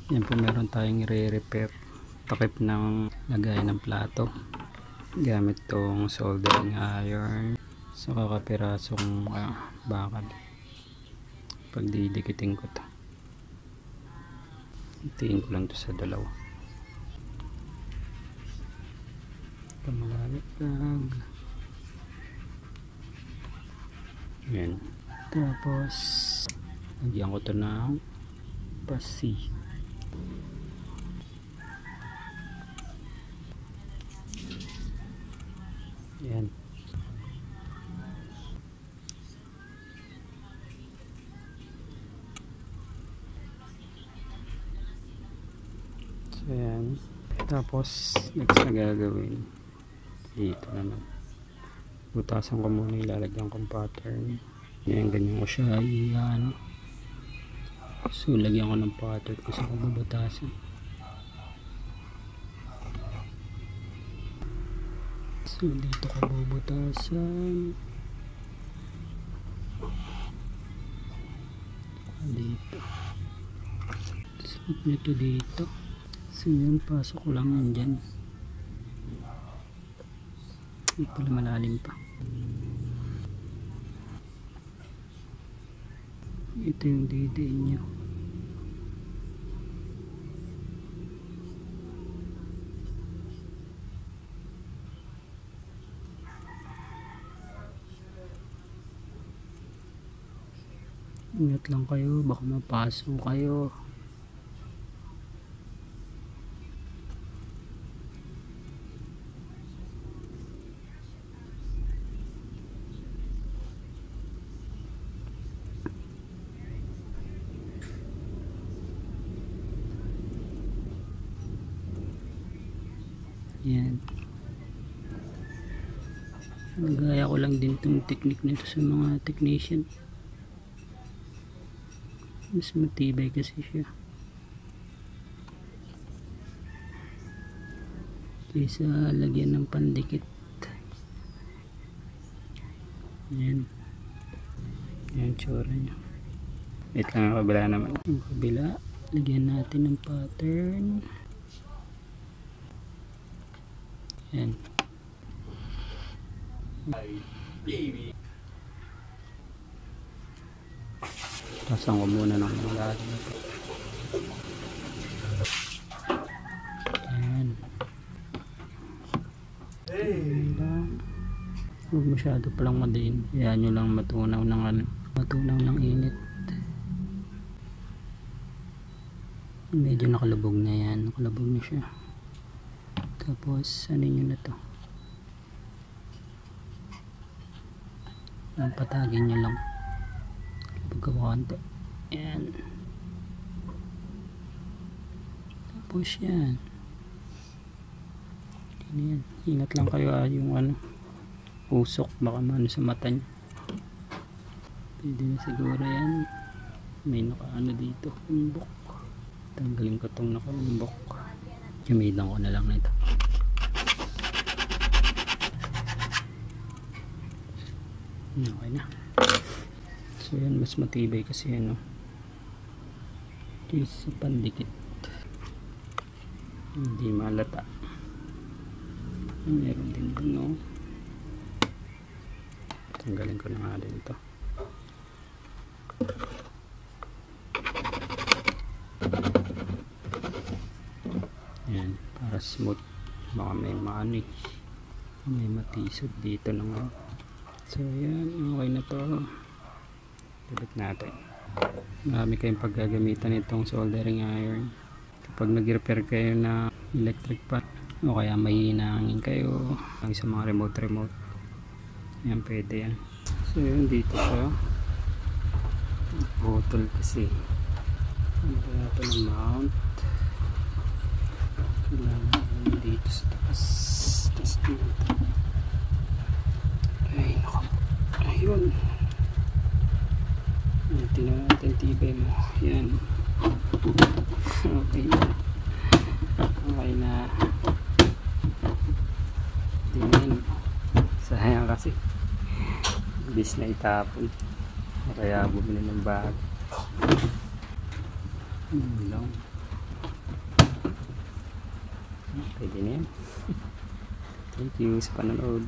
Yan po, meron tayong re-repair takip ng lagay ng plato gamit tong soldering iron sa kakapirasong bakal. Pagdidikitin ko to, itiin ko lang to sa dalawa. Pamalalag. Yan. Tapos lagyan ko to ng pasi. Yan. So yan. Tapos next na gagawin dito naman, butasan ko muna, ilalagyan kong pattern. Yan, ganyan ko siya ano. So lagyan ko ng pattern kasi ako babutasan. So dito ko bubutasan dito, suot nito dito. So yun, pasok ko lang yun dyan. Hindi pala, malalim pa. Ito yung didiin nyo. Ingat lang kayo, baka mapasok kayo. Yan. Nagaya ko lang din itong technique nito sa mga technician. Mas matibay kasi siya kaysa lagyan ng pandikit. Yan. Yan tsura nya. Wait lang, ang kabila naman. Ang kabila, lagyan natin ng pattern. Yan. Tasan ko muna ng malalim. Yan. Huwag masyado palang madiin. Yan nyo lang matunaw ng matunaw ng init. Medyo nakalubog na yan. Nakalubog na siya. Tapos ano nyo na to, ang patagin nyo lang pagkakonti. Yan. Tapos yan. Yan. Ingat lang kayo yung usok, baka maano sa mata nyo. Pwede na siguro yan. May nakaano dito, umbok. Tanggalin ko itong nakaumbok. Gamitan ko na lang na ito. Okay na. So yan, mas matibay kasi ano, sa pandikit, hindi malata. Meron din no. Tanggalin ko na nga din ito. Yan, para smooth. Baka may maano, may matisod dito lang. So yan, okay na to. Balik natin. Marami kayong paggagamitan itong soldering iron kapag nag-repair kayo na electric pan, o kaya may hinahangin kayo lang sa mga remote. Yan, pwede yan. So yun, dito siya bottle kasi ano kaya ito ng mount. Kailangan dito sa taas, tapos dito. Ay nako, ayun. Tingnan natin tibay mo. Yan. Okay na. Okay na. Tingnan. Sayang kasi. Bis na itapon. Kaya bumili ng bag. Lang. pwede na yan. Thank you sa panonood.